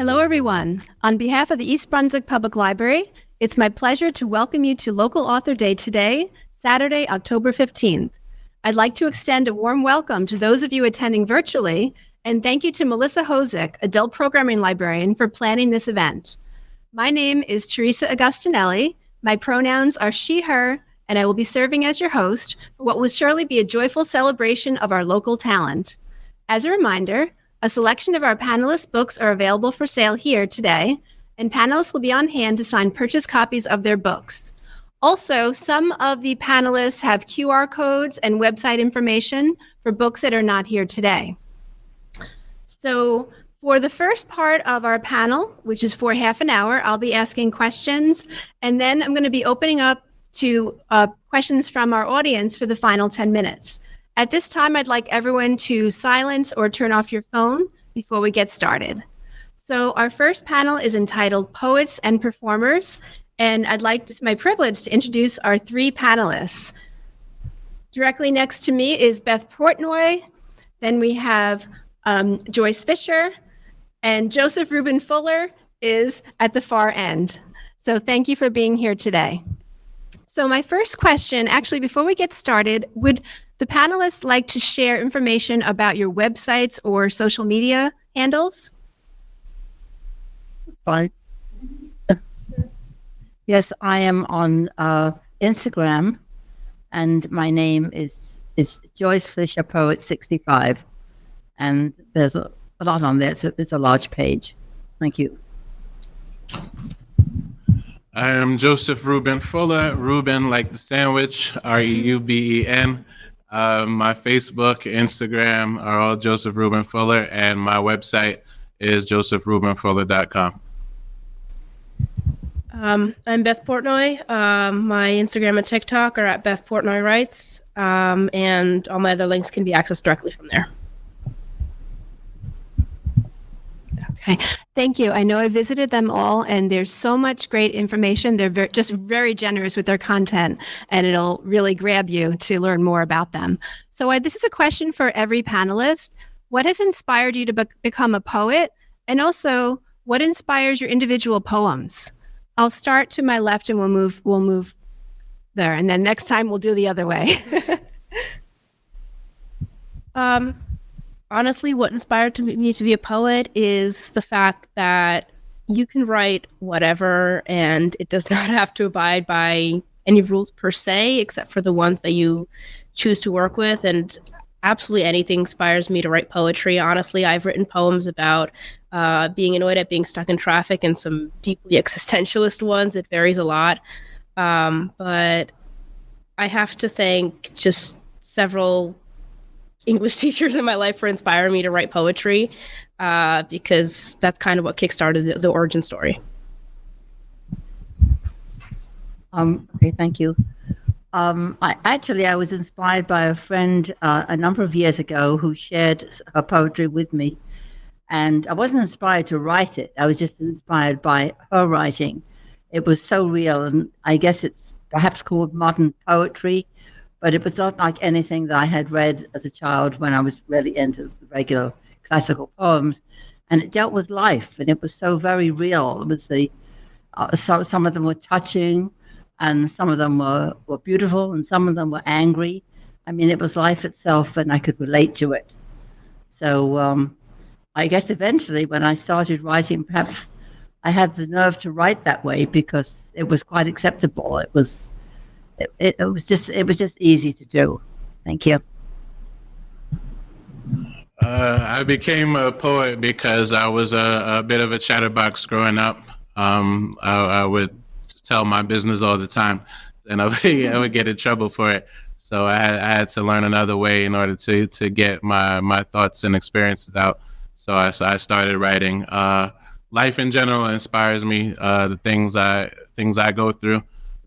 Hello, everyone. On behalf of the East Brunswick Public Library, it's my pleasure to welcome you to Local Author Day today, Saturday, October 15th. I'd like to extend a warm welcome to those of you attending virtually, and thank you to Melissa Hozick, Adult Programming Librarian, for planning this event. My name is Teresa Agustinelli. My pronouns are she, her, and I will be serving as your host for what will surely be a joyful celebration of our local talent. As a reminder, a selection of our panelists' books are available for sale here today, and panelists will be on hand to sign purchase copies of their books. Also, some of the panelists have QR codes and website information for books that are not here today. So for the first part of our panel, which is for half an hour, I'll be asking questions, and then I'm going to be opening up to questions from our audience for the final 10 minutes. At this time, I'd like everyone to silence or turn off your phone before we get started. So our first panel is entitled Poets and Performers, and it's my privilege to introduce our three panelists. Directly next to me is Beth Portnoy, then we have Joyce Fisher, and Joseph Reuben Fuller is at the far end. So thank you for being here today. So my first question, actually, before we get started, would the panelists like to share information about your websites or social media handles? Fine. Yes, I am on Instagram, and my name is Joyce Fisher Poet 65, and there's a lot on there. It's a large page. Thank you. I am Joseph Reuben Fuller, Reuben like the sandwich, Reuben. My Facebook, Instagram are all Joseph Reuben Fuller, and my website is josephreubenfuller.com. I'm Beth Portnoy. My Instagram and TikTok are at Beth Portnoy Writes, and all my other links can be accessed directly from there. Okay, thank you. I know I visited them all, and there's so much great information. They're just very generous with their content, and it'll really grab you to learn more about them. So this is a question for every panelist. What has inspired you to become a poet? And also, what inspires your individual poems? I'll start to my left, and we'll move there, and then next time we'll do the other way. Honestly, what inspired me to be a poet is the fact that you can write whatever, and it does not have to abide by any rules per se, except for the ones that you choose to work with. And absolutely anything inspires me to write poetry. Honestly, I've written poems about being annoyed at being stuck in traffic, and some deeply existentialist ones. It varies a lot. But I have to thank just several English teachers in my life for inspiring me to write poetry, because that's kind of what kickstarted the origin story. Okay, thank you. I was inspired by a friend a number of years ago who shared her poetry with me, and I wasn't inspired to write it. I was just inspired by her writing. It was so real, and I guess it's perhaps called modern poetry, but it was not like anything that I had read as a child when I was really into the regular classical poems. And it dealt with life, and it was so very real. It was some of them were touching, and some of them were beautiful, and some of them were angry. I mean, it was life itself, and I could relate to it. So I guess eventually when I started writing, perhaps I had the nerve to write that way because it was quite acceptable. It was just easy to do. Thank you. I became a poet because I was a bit of a chatterbox growing up. I would tell my business all the time, and I would get in trouble for it. So I had to learn another way in order to get my thoughts and experiences out. So I started writing. Life in general inspires me. The things I go through,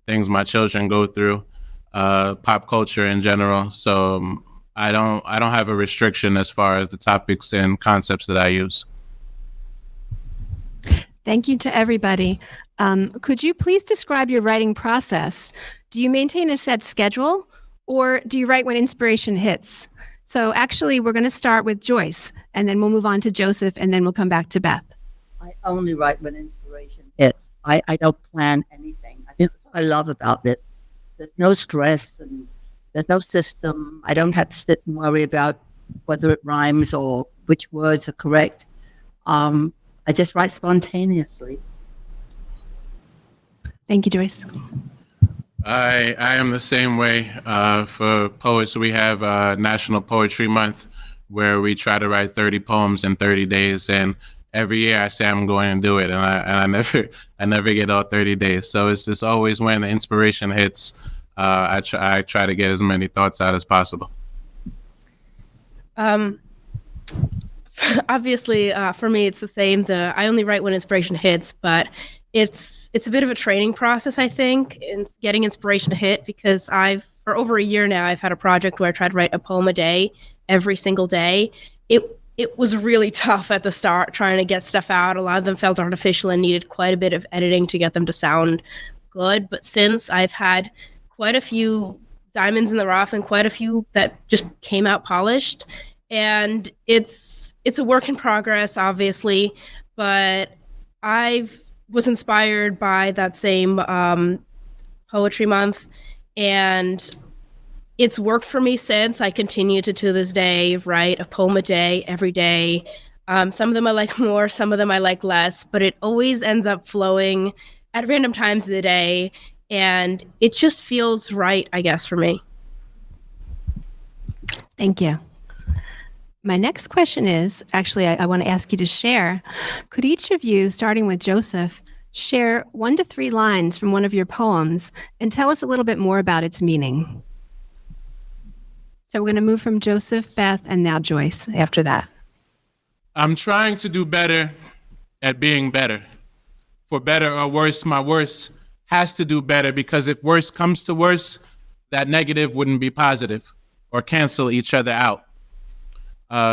things my children go through, pop culture in general. So I don't have a restriction as far as the topics and concepts that I use. Thank you to everybody. Could you please describe your writing process? Do you maintain a set schedule, or do you write when inspiration hits? So actually, we're going to start with Joyce, and then we'll move on to Joseph, and then we'll come back to Beth. only write when inspiration hits. I don't plan anything. I think that's what I love about this. There's no stress and there's no system. I don't have to sit and worry about whether it rhymes or which words are correct. I just write spontaneously. Thank you, Joyce. I am the same way. For poets, we have National Poetry Month, where we try to write 30 poems in 30 days. And every year I say I'm going to do it, and I never get all 30 days. So it's just always when the inspiration hits, I try to get as many thoughts out as possible. Obviously, for me, it's the same. I only write when inspiration hits, but it's a bit of a training process, I think, in getting inspiration to hit, because for over a year now, I've had a project where I tried to write a poem a day, every single day. It was really tough at the start, trying to get stuff out. A lot of them felt artificial and needed quite a bit of editing to get them to sound good. But since I've had quite a few diamonds in the rough and quite a few that just came out polished, and it's a work in progress, obviously, but I was inspired by that same poetry month, and it's worked for me since. I continue to this day, write a poem a day, every day. Some of them I like more, some of them I like less, but it always ends up flowing at random times of the day, and it just feels right, I guess, for me. Thank you. My next question is, actually, I want to ask you to share. Could each of you, starting with Joseph, share 1 to 3 lines from one of your poems and tell us a little bit more about its meaning? So we're going to move from Joseph, Beth, and now Joyce after that. I'm trying to do better at being better. For better or worse, my worse has to do better, because if worse comes to worse, that negative wouldn't be positive or cancel each other out.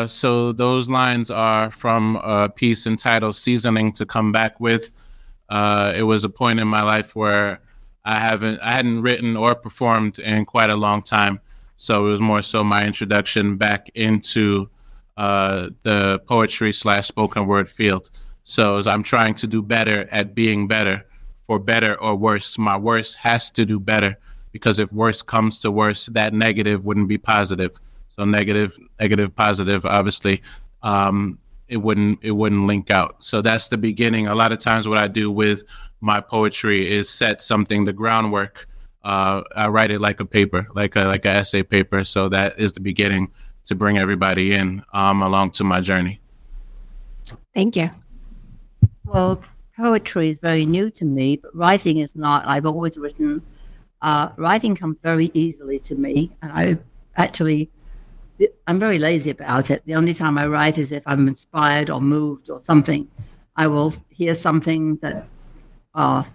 So those lines are from a piece entitled Seasoning to Come Back With. It was a point in my life where I hadn't written or performed in quite a long time. So it was more so my introduction back into the poetry / spoken word field. So as I'm trying to do better at being better. For better or worse, my worse has to do better, because if worse comes to worse, that negative wouldn't be positive. So negative, positive, obviously, it wouldn't link out. So that's the beginning. A lot of times what I do with my poetry is set something, the groundwork. I write it like a paper, like an essay paper. So that is the beginning to bring everybody in along to my journey. Thank you. Well, poetry is very new to me, but writing is not. I've always written. Writing comes very easily to me, and I'm very lazy about it. The only time I write is if I'm inspired or moved or something. I will hear something that, I'll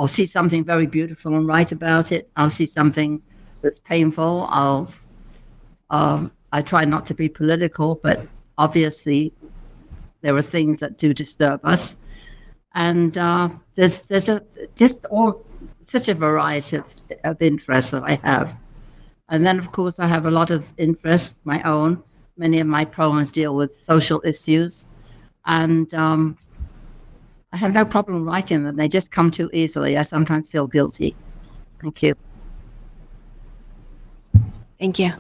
see something very beautiful and write about it. I'll see something that's painful. I try not to be political, but obviously there are things that do disturb us. And there's such a variety of interests that I have. And then, of course, I have a lot of interests, my own. Many of my poems deal with social issues. And I have no problem writing them. They just come too easily. I sometimes feel guilty. Thank you. Thank you.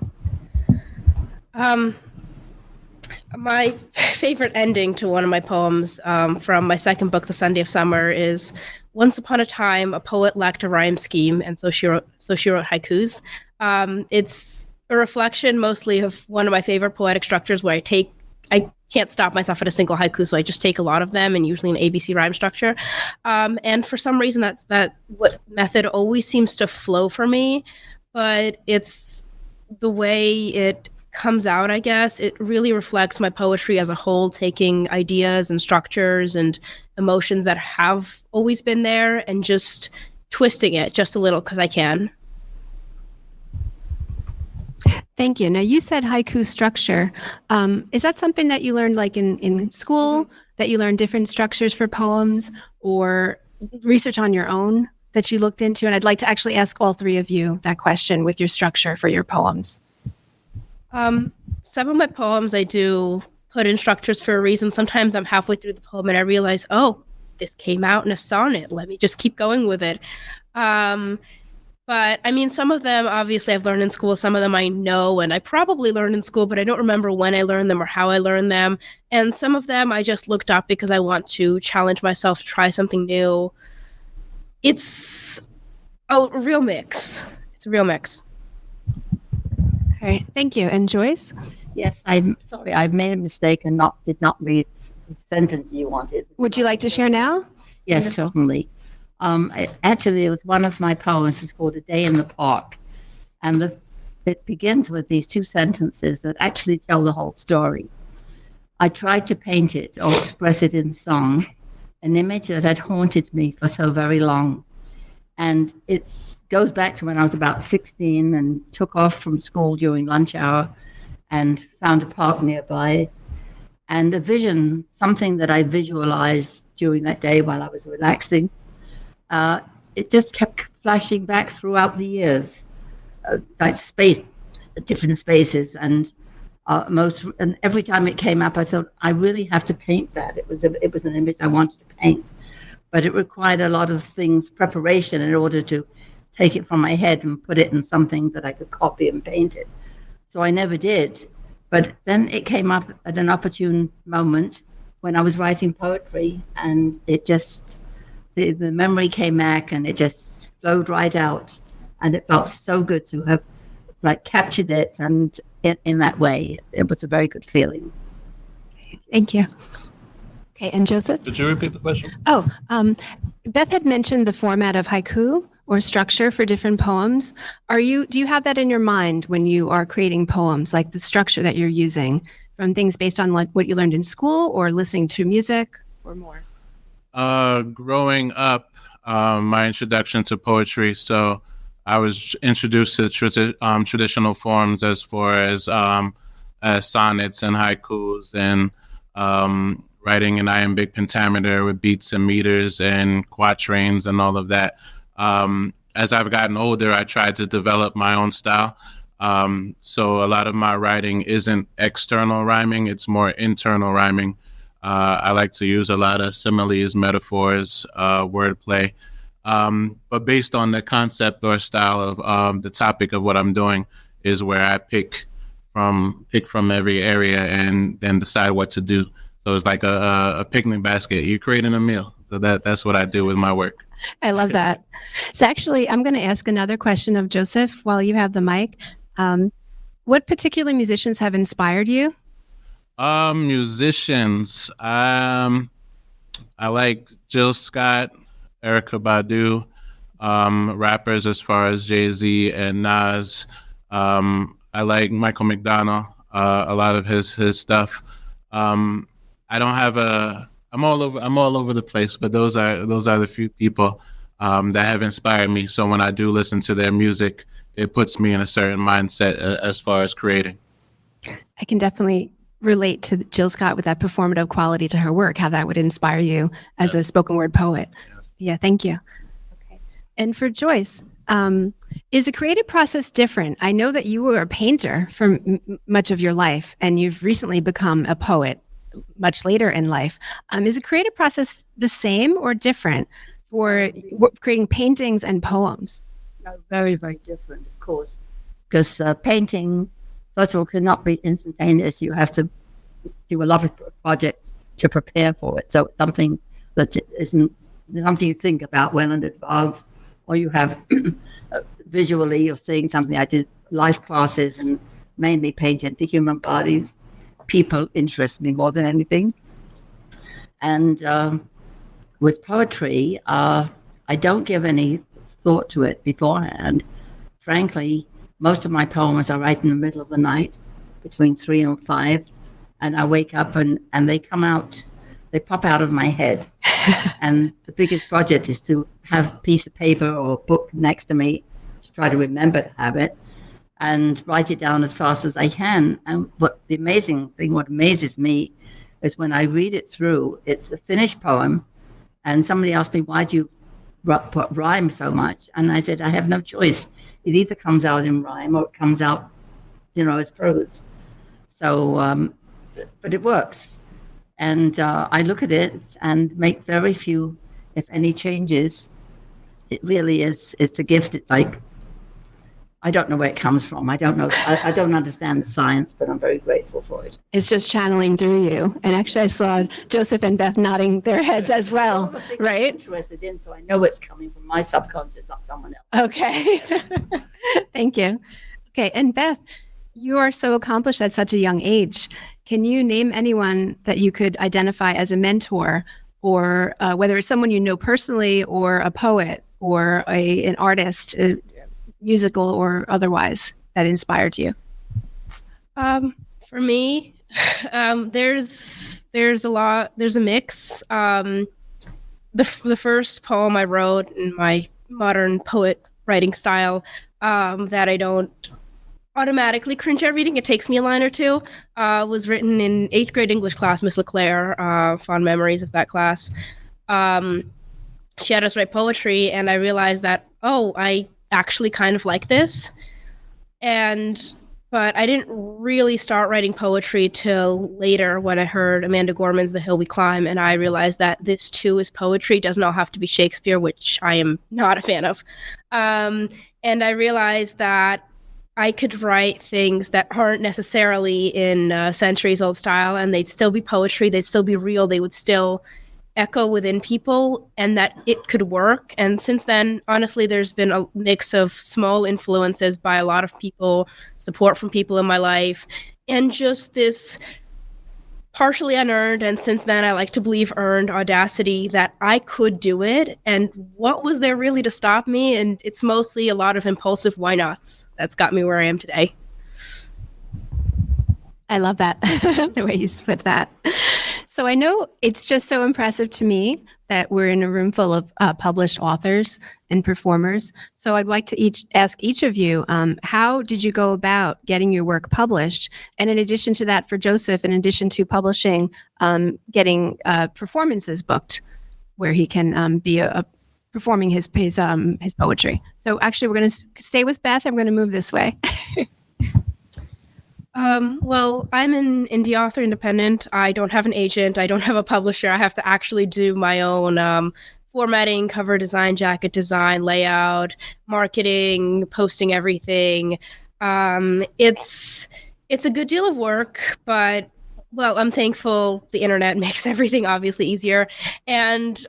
My favorite ending to one of my poems from my second book, The Sunday of Summer, is once upon a time, a poet lacked a rhyme scheme, and so she wrote haikus. It's a reflection mostly of one of my favorite poetic structures where I can't stop myself at a single haiku, so I just take a lot of them, and usually an ABC rhyme structure. And for some reason, that method always seems to flow for me, but it's the way it comes out, I guess. It really reflects my poetry as a whole, taking ideas and structures and emotions that have always been there and just twisting it just a little because I can. Thank you. Now, you said haiku structure. Is that something that you learned like in school, that you learned different structures for poems, or research on your own that you looked into? And I'd like to actually ask all three of you that question with your structure for your poems. Some of my poems I do put in structures for a reason. Sometimes I'm halfway through the poem and I realize, oh, this came out in a sonnet. Let me just keep going with it. But I mean, some of them, obviously, I've learned in school. Some of them I know, and I probably learned in school, but I don't remember when I learned them or how I learned them. And some of them I just looked up because I want to challenge myself, try something new. It's a real mix. It's a real mix. All right, thank you. And Joyce? Yes, I'm sorry, I made a mistake and did not read the sentence you wanted. Would you like to share now? Yes, certainly. Actually, it was one of my poems. It's called A Day in the Park. And it begins with these two sentences that actually tell the whole story. I tried to paint it or express it in song, an image that had haunted me for so very long. And it goes back to when I was about 16 and took off from school during lunch hour and found a park nearby. And a vision, something that I visualized during that day while I was relaxing, it just kept flashing back throughout the years, like different spaces, and every time it came up, I thought I really have to paint that. It was an image I wanted to paint, but it required a lot of preparation in order to take it from my head and put it in something that I could copy and paint it. So I never did. But then it came up at an opportune moment when I was writing poetry, and it just. The memory came back and it just flowed right out, and it felt so good to have captured it, and in that way it was a very good feeling. Thank you. Okay, and Joseph? Could you repeat the question? Oh, Beth had mentioned the format of haiku or structure for different poems. Do you have that in your mind when you are creating poems, like the structure that you're using from things based on what you learned in school or listening to music or more? Growing up, my introduction to poetry, so I was introduced to traditional forms as far as sonnets and haikus and writing in iambic pentameter with beats and meters and quatrains and all of that. As I've gotten older, I tried to develop my own style. So a lot of my writing isn't external rhyming, it's more internal rhyming. I like to use a lot of similes, metaphors, wordplay. But based on the concept or style of the topic of what I'm doing is where I pick from every area and then decide what to do. So it's like a picnic basket. You're creating a meal. So that's what I do with my work. I love that. So actually, I'm going to ask another question of Joseph while you have the mic. What particular musicians have inspired you? Musicians. I like Jill Scott, Erykah Badu, rappers as far as Jay-Z and Nas. I like Michael McDonald, a lot of his stuff. I don't have I'm all over the place, but those are the few people that have inspired me. So when I do listen to their music, it puts me in a certain mindset as far as creating. I can definitely relate to Jill Scott with that performative quality to her work, how that would inspire you as a spoken word poet. Yes. Yeah, thank you. Okay. And for Joyce, is the creative process different? I know that you were a painter for much of your life, and you've recently become a poet much later in life. Is the creative process the same or different for creating paintings and poems? No, very, very different, of course, because painting, first of all, cannot be instantaneous. You have to do a lot of projects to prepare for it. So it's something that isn't something you think about well in advance, or you have visually you're seeing something. I did life classes and mainly painted the human body. People interest me more than anything. And with poetry, I don't give any thought to it beforehand. Frankly, most of my poems I write in the middle of the night, between 3 and 5, and I wake up and they come out, they pop out of my head. And the biggest project is to have a piece of paper or a book next to me to try to remember to have it and write it down as fast as I can. And what amazes me is when I read it through, it's a finished poem, and somebody asked me, why do you put rhyme so much? And I said, I have no choice. It either comes out in rhyme or it comes out, as prose. So but it works. And I look at it and make very few, if any, changes. It really is. It's a gift. I don't know where it comes from. I don't know. I don't understand the science, but I'm very grateful for it. It's just channeling through you. And actually, I saw Joseph and Beth nodding their heads as well, right? I'm interested in, so I know it's coming from my subconscious, not someone else. Okay. Thank you. Okay. And Beth, you are so accomplished at such a young age. Can you name anyone that you could identify as a mentor, or whether it's someone you know personally, or a poet, or an artist, musical or otherwise, that inspired you? For me, there's a mix. The first poem I wrote in my modern poet writing style, that I don't automatically cringe at reading, it takes me a line or two, was written in 8th grade English class. Miss LeClaire, fond memories of that class. She had us write poetry, and I realized that, I actually kind of like this. But I didn't really start writing poetry till later, when I heard Amanda Gorman's The Hill We Climb, and I realized that this too is poetry. It does not have to be Shakespeare, which I am not a fan of. And I realized that I could write things that aren't necessarily in centuries-old style, and they'd still be poetry, they'd still be real, they would still echo within people, and that it could work. And since then, honestly, there's been a mix of small influences by a lot of people, support from people in my life, and just this partially unearned, and since then I like to believe earned, audacity that I could do it. And what was there really to stop me? And it's mostly a lot of impulsive why nots that's got me where I am today. I love that, the way you put that. So I know it's just so impressive to me that we're in a room full of published authors and performers. So I'd like to ask each of you, how did you go about getting your work published? And in addition to that, for Joseph, in addition to publishing, getting performances booked where he can be performing his poetry. So actually, we're going to stay with Beth. I'm going to move this way. Well, I'm an indie author, independent. I don't have an agent. I don't have a publisher. I have to actually do my own formatting, cover design, jacket design, layout, marketing, posting everything. It's a good deal of work, but I'm thankful the internet makes everything obviously easier. And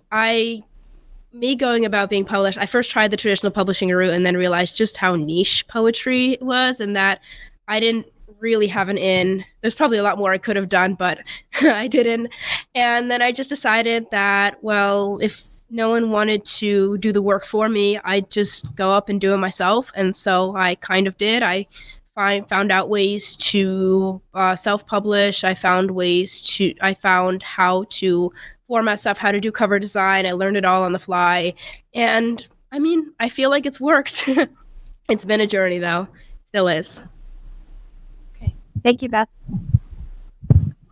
me going about being published, I first tried the traditional publishing route and then realized just how niche poetry was, and that I didn't really have an in. There's probably a lot more I could have done, but I didn't. And then I just decided that, if no one wanted to do the work for me, I'd just go up and do it myself. And so I kind of did. I found out ways to self-publish. I found how to format stuff, how to do cover design. I learned it all on the fly. And I feel like it's worked. It's been a journey though. Still is. Thank you, Beth.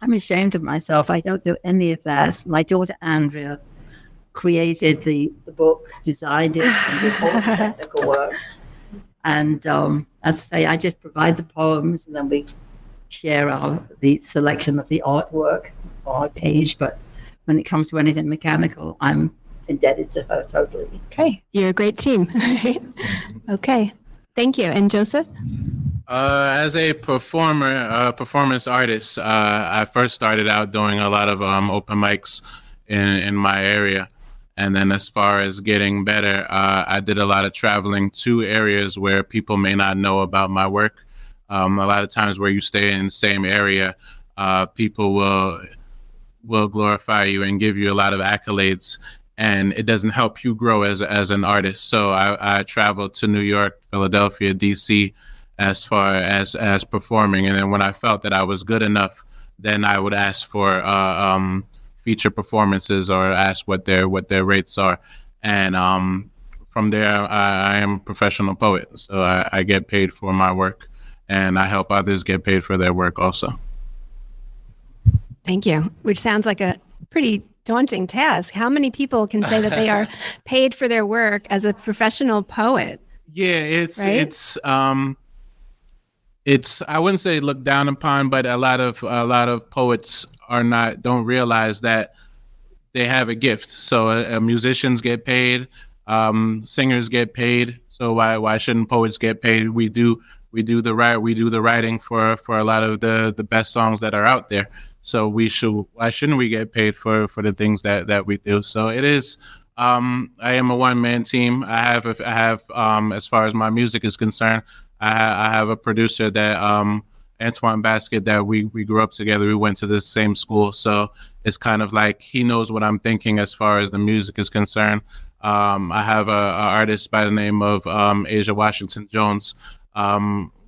I'm ashamed of myself. I don't do any of that. My daughter Andrea created the book, designed it, and did all the technical work. And as I say, I just provide the poems, and then we share the selection of the artwork on our page. But when it comes to anything mechanical, I'm indebted to her totally. Okay, you're a great team. Okay, thank you. And Joseph? As a performance artist, I first started out doing a lot of open mics in my area. And then as far as getting better, I did a lot of traveling to areas where people may not know about my work. A lot of times where you stay in the same area, people will glorify you and give you a lot of accolades. And it doesn't help you grow as an artist. So I traveled to New York, Philadelphia, DC, as far as performing. And then when I felt that I was good enough, then I would ask for feature performances or ask what their rates are. And from there, I am a professional poet. So I get paid for my work, and I help others get paid for their work also. Thank you. Which sounds like a pretty daunting task. How many people can say that they are paid for their work as a professional poet? Yeah, it's, I wouldn't say looked down upon, but a lot of poets don't realize that they have a gift. So musicians get paid, singers get paid. So why shouldn't poets get paid? We do the writing for a lot of the best songs that are out there. So why shouldn't we get paid for the things that we do? So it is. I am a one-man team. I have as far as my music is concerned, I have a producer that Antoine Basket, that we grew up together. We went to the same school, so it's kind of like he knows what I'm thinking as far as the music is concerned. I have a artist by the name of Asia Washington Jones.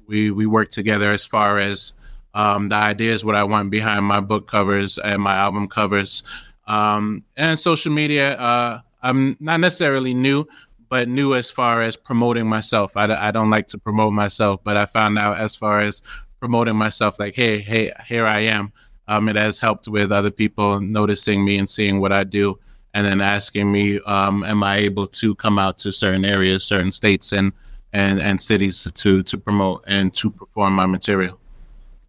We work together as far as the ideas, what I want behind my book covers and my album covers, and social media. I'm not necessarily new, but new as far as promoting myself. I don't like to promote myself, but I found out as far as promoting myself, like, hey, here I am. It has helped with other people noticing me and seeing what I do, and then asking me, am I able to come out to certain areas, certain states, and cities to promote and to perform my material.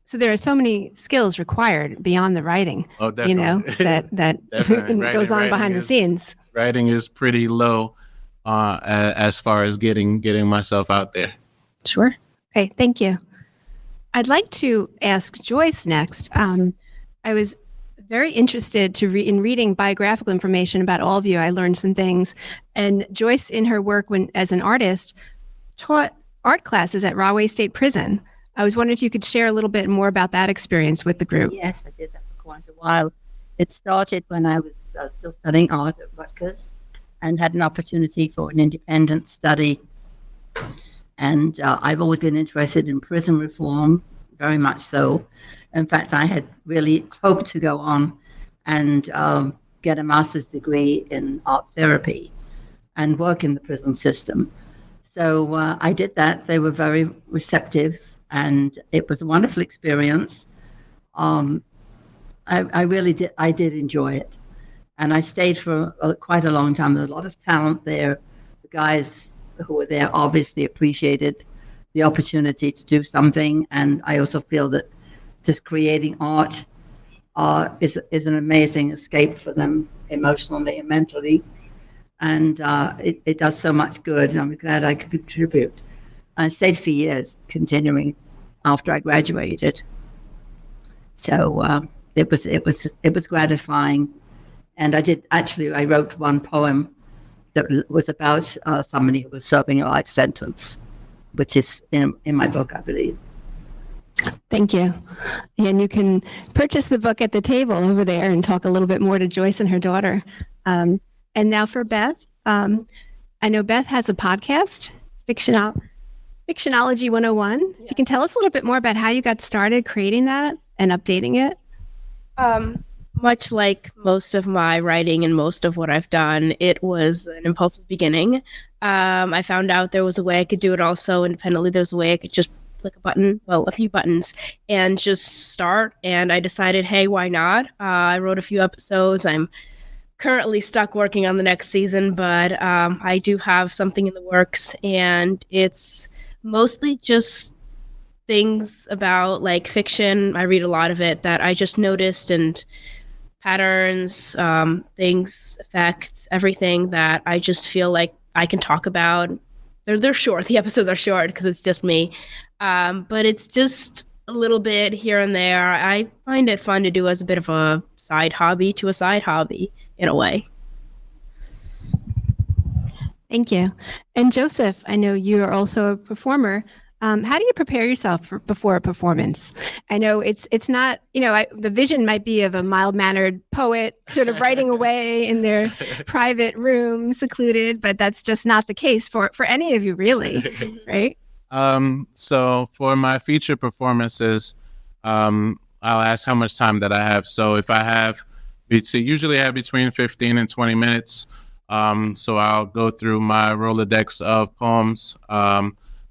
So there are so many skills required beyond the writing. Oh, definitely. that goes on behind the scenes. Writing is pretty low as far as getting myself out there. Sure. Okay, thank you. I'd like to ask Joyce next. I was very interested in reading biographical information about all of you. I learned some things. And Joyce, in her work as an artist, taught art classes at Rahway State Prison. I was wondering if you could share a little bit more about that experience with the group. Yes, I did that for quite a while. It started when I was still studying art at Rutgers and had an opportunity for an independent study. And I've always been interested in prison reform, very much so. In fact, I had really hoped to go on and get a master's degree in art therapy and work in the prison system. So I did that. They were very receptive, and it was a wonderful experience. I really did. I did enjoy it, and I stayed for quite a long time. There's a lot of talent there. The guys who were there obviously appreciated the opportunity to do something, and I also feel that just creating art is an amazing escape for them emotionally and mentally, and it does so much good. And I'm glad I could contribute. I stayed for years, continuing after I graduated. So it was gratifying, and I wrote one poem that was about somebody who was serving a life sentence, which is in my book, I believe. Thank you. And you can purchase the book at the table over there and talk a little bit more to Joyce and her daughter. And now for Beth. I know Beth has a podcast, Fictionology 101. Yeah. You can tell us a little bit more about how you got started creating that and updating it. Much like most of my writing and most of what I've done, it was an impulsive beginning. I found out there was a way I could do it also independently. There's a way I could just click a few buttons and just start. And I decided, hey, why not? I wrote a few episodes. I'm currently stuck working on the next season, but I do have something in the works, and it's mostly just things about like fiction. I read a lot of it that I just noticed, and patterns, things, effects, everything that I just feel like I can talk about. They're short. The episodes are short because it's just me. But it's just a little bit here and there. I find it fun to do as a bit of a side hobby to a side hobby in a way. Thank you. And Joseph, I know you are also a performer. How do you prepare yourself before a performance? I know it's not, the vision might be of a mild-mannered poet sort of writing away in their private room, secluded, but that's just not the case for any of you, really, right? So for my feature performances, I'll ask how much time that I have. So if I have, usually I have between 15 and 20 minutes. So I'll go through my Rolodex of poems,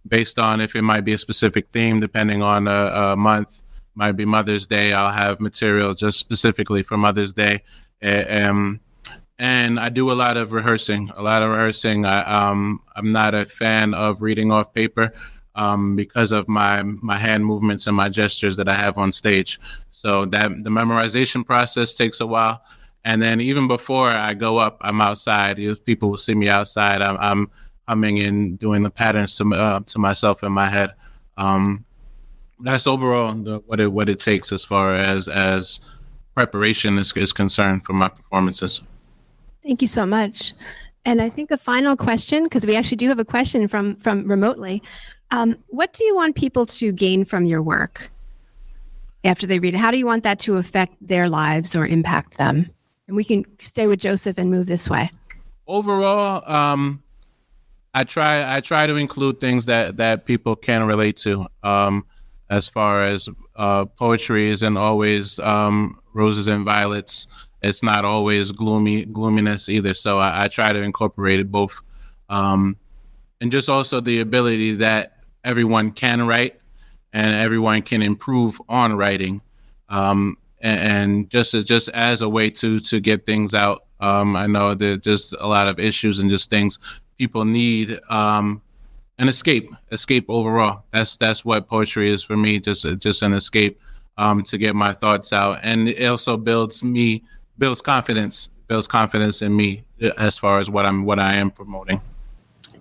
based on if it might be a specific theme, depending on a month. Might be Mother's Day. I'll have material just specifically for Mother's Day. And I do a lot of rehearsing. I'm not a fan of reading off paper. because of my hand movements and my gestures that I have on stage. So that the memorization process takes a while. And then even before I go up, I'm outside. People will see me outside. I'm humming and doing the patterns to myself in my head. That's overall what it takes as far as preparation is concerned for my performances. Thank you so much. And I think a final question, because we actually do have a question from remotely. What do you want people to gain from your work after they read it? How do you want that to affect their lives or impact them? And we can stay with Joseph and move this way. Overall, I try to include things that people can relate to. As far as poetry isn't always roses and violets. It's not always gloominess either. So I try to incorporate it both. And just also the ability that everyone can write and everyone can improve on writing. And just as a way to get things out. I know there's just a lot of issues and just things people need an escape overall. That's what poetry is for me, just an escape to get my thoughts out. And it also builds confidence in me as far as what I am promoting.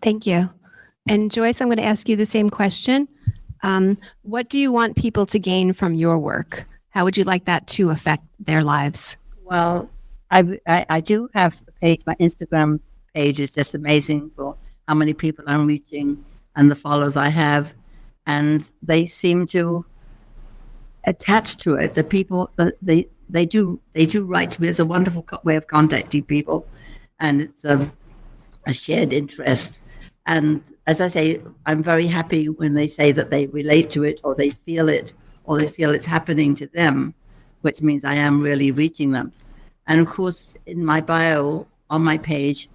Thank you. And Joyce, I'm going to ask you the same question. What do you want people to gain from your work? How would you like that to affect their lives? Well, I do have the page. My Instagram page is just amazing for how many people I'm reaching and the followers I have, and they seem to attach to it. The people they do write to me. It's a wonderful way of contacting people, and it's a shared interest. And as I say, I'm very happy when they say that they relate to it, or they feel it, or they feel it's happening to them, which means I am really reaching them. And of course, in my bio on my page,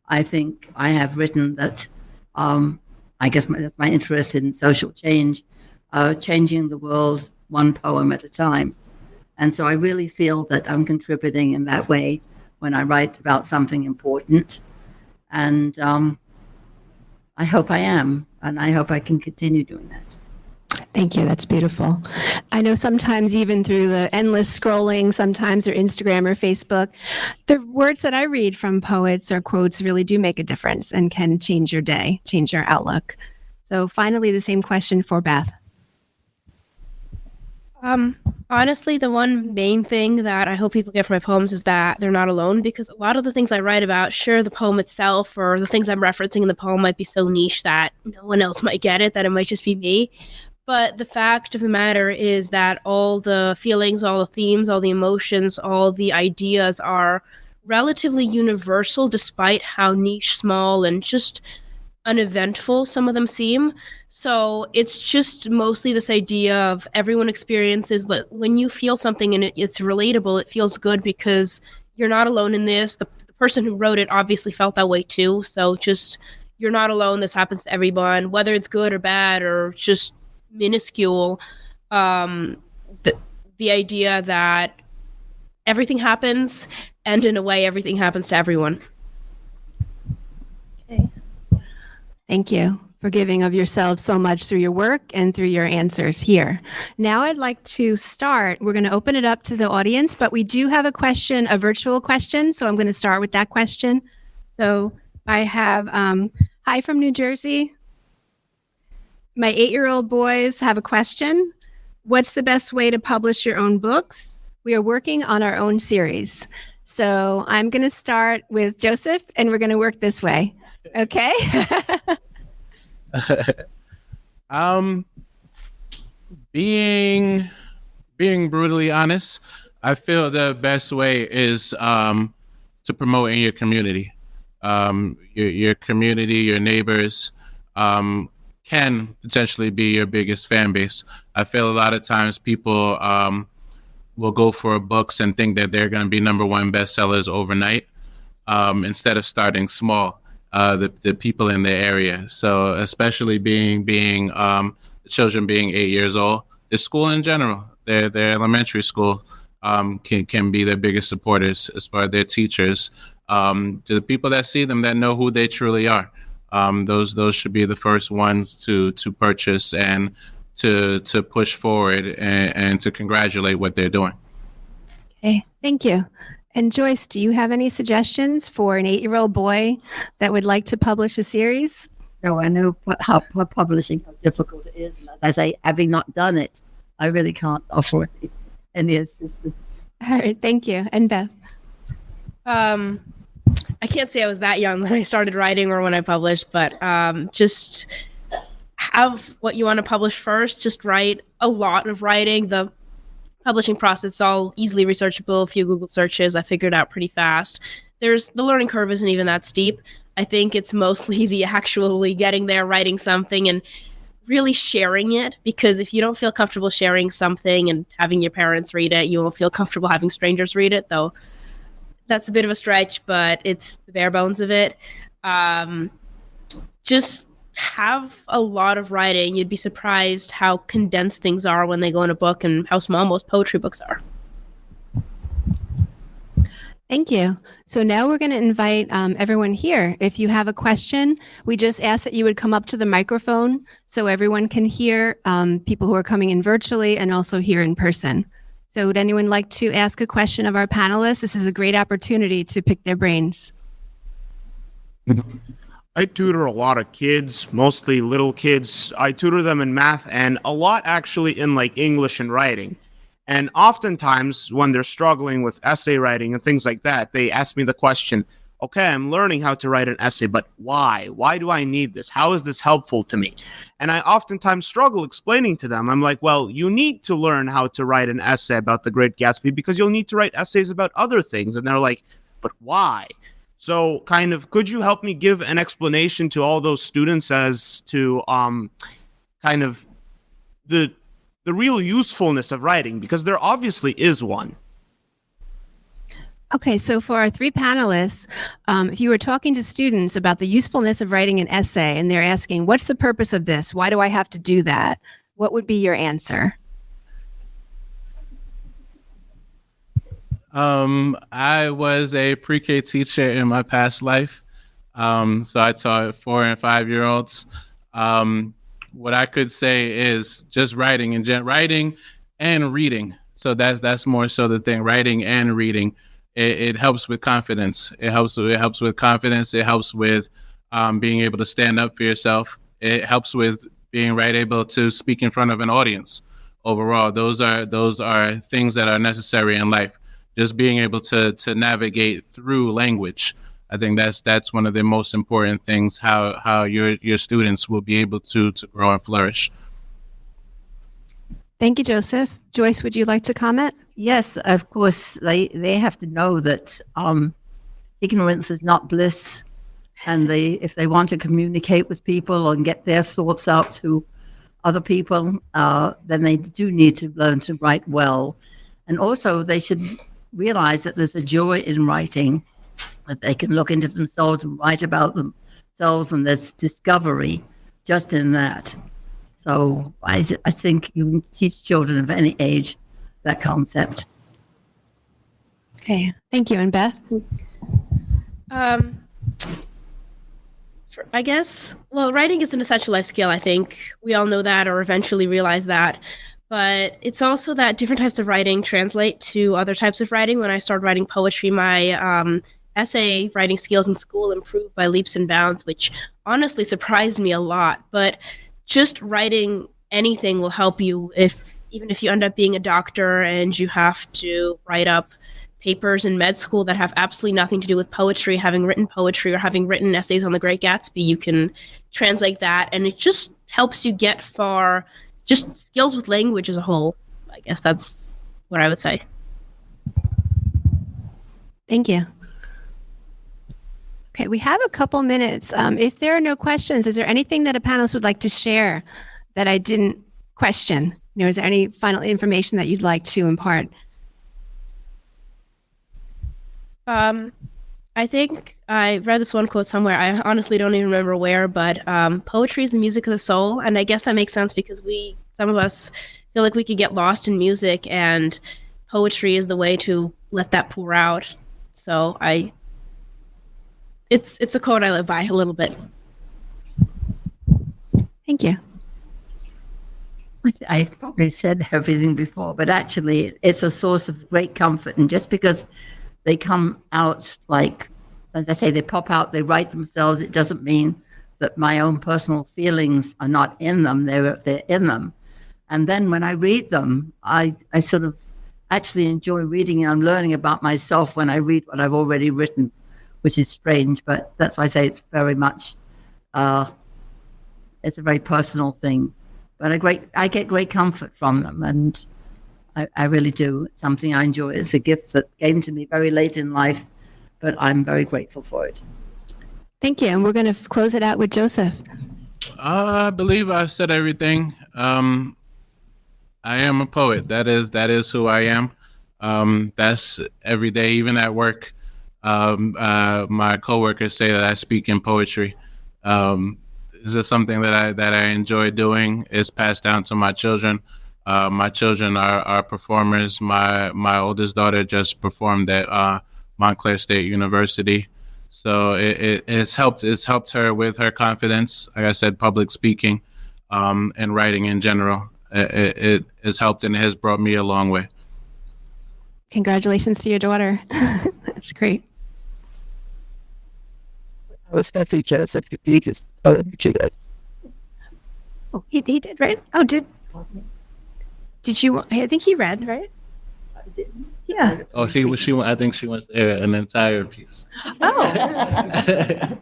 I think I have written that I guess that's my interest in social change, changing the world one poem at a time. And so I really feel that I'm contributing in that way when I write about something important. And I hope I am, and I hope I can continue doing that. Thank you. That's beautiful. I know sometimes even through the endless scrolling, sometimes or Instagram or Facebook, the words that I read from poets or quotes really do make a difference and can change your day, change your outlook. So finally, the same question for Beth. Honestly, the one main thing that I hope people get from my poems is that they're not alone, because a lot of the things I write about, sure, the poem itself or the things I'm referencing in the poem might be so niche that no one else might get it, that it might just be me. But the fact of the matter is that all the feelings, all the themes, all the emotions, all the ideas are relatively universal, despite how niche, small, and just uneventful some of them seem. So it's just mostly this idea of everyone experiences that when you feel something and it's relatable, it feels good because you're not alone in this. The person who wrote it obviously felt that way too. So just, you're not alone. This happens to everyone, whether it's good or bad or just minuscule. The idea that everything happens, and in a way, everything happens to everyone. Okay. Thank you for giving of yourself so much through your work and through your answers here. Now I'd like to start. We're going to open it up to the audience, but we do have a virtual question. So I'm going to start with that question. So I have, hi from New Jersey. My 8-year-old boys have a question. What's the best way to publish your own books? We are working on our own series. So I'm going to start with Joseph, and we're going to work this way. Okay? Being brutally honest, I feel the best way is to promote in your community. Your community, your neighbors, can potentially be your biggest fan base. I feel a lot of times people will go for books and think that they're going to be #1 bestsellers overnight, instead of starting small. The people in the area. So especially being the children being 8 years old, the school in general, their elementary school can be their biggest supporters as far as their teachers, to the people that see them, that know who they truly are. those should be the first ones to purchase and to push forward and to congratulate what they're doing. Okay, thank you. And Joyce, do you have any suggestions for an 8-year-old boy that would like to publish a series? No, I know how publishing, how difficult it is. And as I say, having not done it, I really can't offer any assistance. All right, thank you. And Beth? I can't say I was that young when I started writing or when I published, but just have what you want to publish first. Just write a lot of writing. The publishing process is all easily researchable. A few Google searches, I figured out pretty fast. The learning curve isn't even that steep. I think it's mostly the actually getting there, writing something, and really sharing it, because if you don't feel comfortable sharing something and having your parents read it, you won't feel comfortable having strangers read it, though that's a bit of a stretch, but it's the bare bones of it. Just have a lot of writing. You'd be surprised how condensed things are when they go in a book and how small most poetry books are. Thank you. So now we're going to invite everyone here. If you have a question, we just ask that you would come up to the microphone so everyone can hear, people who are coming in virtually and also here in person. So would anyone like to ask a question of our panelists? This is a great opportunity to pick their brains. I tutor a lot of kids, mostly little kids. I tutor them in math and a lot actually in like English and writing. And oftentimes when they're struggling with essay writing and things like that, they ask me the question, okay, I'm learning how to write an essay, but why? Why do I need this? How is this helpful to me? And I oftentimes struggle explaining to them. I'm like, well, you need to learn how to write an essay about the Great Gatsby because you'll need to write essays about other things. And they're like, but why? So kind of, could you help me give an explanation to all those students as to kind of the real usefulness of writing? Because there obviously is one. Okay, so for our 3 panelists, if you were talking to students about the usefulness of writing an essay and they're asking, what's the purpose of this? Why do I have to do that? What would be your answer? I was a pre-K teacher in my past life. So I taught 4 and 5-year-olds. What I could say is just writing and reading. So that's more so the thing, writing and reading. It helps with confidence. It helps with confidence. It helps with being able to stand up for yourself. It helps with being able to speak in front of an audience. Overall, those are things that are necessary in life. Just being able to navigate through language. I think that's one of the most important things, how your students will be able to grow and flourish. Thank you, Joseph. Joyce, would you like to comment? Yes, of course, they have to know that ignorance is not bliss. And if they want to communicate with people and get their thoughts out to other people, then they do need to learn to write well. And also they should realize that there's a joy in writing, that they can look into themselves and write about themselves, and there's discovery just in that. So I think you can teach children of any age that concept. Okay, thank you. And Beth? I guess, well, writing is an essential life skill. I think we all know that or eventually realize that. But it's also that different types of writing translate to other types of writing. When I started writing poetry, my essay writing skills in school improved by leaps and bounds, which honestly surprised me a lot. But just writing anything will help you even if you end up being a doctor and you have to write up papers in med school that have absolutely nothing to do with poetry. Having written poetry or having written essays on the Great Gatsby, you can translate that, and it just helps you get far. Just skills with language as a whole. I guess that's what I would say. Thank you. Okay, we have a couple minutes. If there are no questions, is there anything that a panelist would like to share that I didn't question? Is there any final information that you'd like to impart? I think I read this one quote somewhere. I honestly don't even remember where, but poetry is the music of the soul. And I guess that makes sense because some of us feel like we could get lost in music, and poetry is the way to let that pour out. So it's a quote I live by a little bit. Thank you. I probably said everything before, but actually it's a source of great comfort. And just because they come out like, as I say, they pop out, they write themselves, it doesn't mean that my own personal feelings are not in them. They're in them. And then when I read them, I sort of actually enjoy reading, and I'm learning about myself when I read what I've already written, which is strange, but that's why I say it's very much, it's a very personal thing. But I get great comfort from them, and I really do. It's something I enjoy. It's a gift that came to me very late in life, but I'm very grateful for it. Thank you. And we're going to close it out with Joseph. I believe I've said everything. I am a poet. That is who I am. That's every day, even at work. My coworkers say that I speak in poetry. This is something that I enjoy doing. It's passed down to my children. My children are performers. My oldest daughter just performed at Montclair State University, so it's helped her with her confidence. Like I said, public speaking, and writing in general. It has helped and it has brought me a long way. Congratulations to your daughter. That's great. I was happy Joseph to be this. Oh, he did, right? Oh, did you? I think he read, right? I didn't. Yeah. Oh, she I think she wants to hear an entire piece. Oh.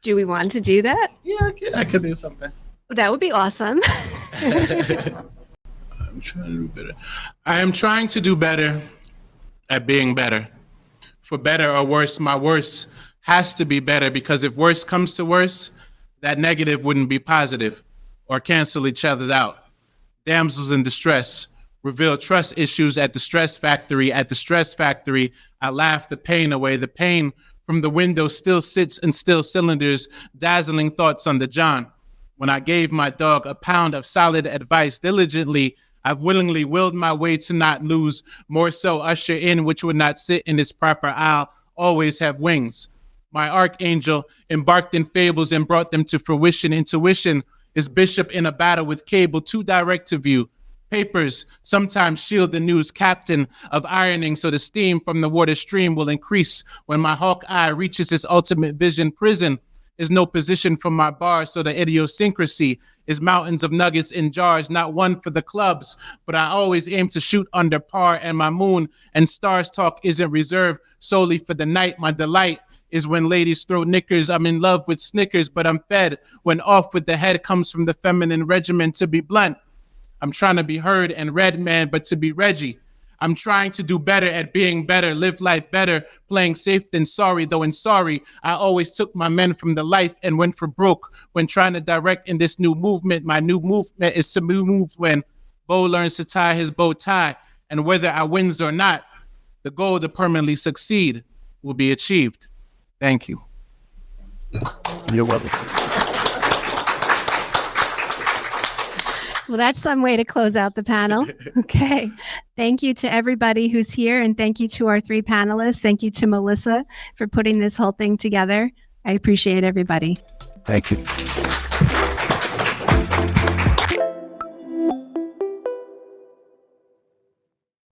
Do we want to do that? Yeah, I could do something. That would be awesome. I'm trying to do better. I am trying to do better at being better. For better or worse, my worse has to be better, because if worse comes to worse, that negative wouldn't be positive or cancel each other out. Damsels in distress reveal trust issues at the stress factory. At the stress factory, I laugh the pain away. The pain from the window still sits in still cylinders, dazzling thoughts on the John. When I gave my dog a pound of solid advice diligently, I've willingly willed my way to not lose, more so usher in which would not sit in its proper aisle, always have wings. My archangel embarked in fables and brought them to fruition. Intuition is bishop in a battle with cable, too direct to view. Papers sometimes shield the news, captain of ironing, so the steam from the water stream will increase when my hawk eye reaches its ultimate vision. Prison is no position for my bar, so the idiosyncrasy is mountains of nuggets in jars, not one for the clubs, but I always aim to shoot under par, and my moon and stars talk isn't reserved solely for the night. My delight is when ladies throw knickers. I'm in love with Snickers, but I'm fed when off with the head comes from the feminine regimen. To be blunt, I'm trying to be heard and read, man, but to be Reggie. I'm trying to do better at being better, live life better, playing safe than sorry, though in sorry, I always took my men from the life and went for broke when trying to direct in this new movement. My new movement is to move when Bo learns to tie his bow tie, and whether I wins or not, the goal to permanently succeed will be achieved. Thank you. You're welcome. Well, that's some way to close out the panel. Okay. Thank you to everybody who's here, and thank you to our three panelists. Thank you to Melissa for putting this whole thing together. I appreciate everybody. Thank you.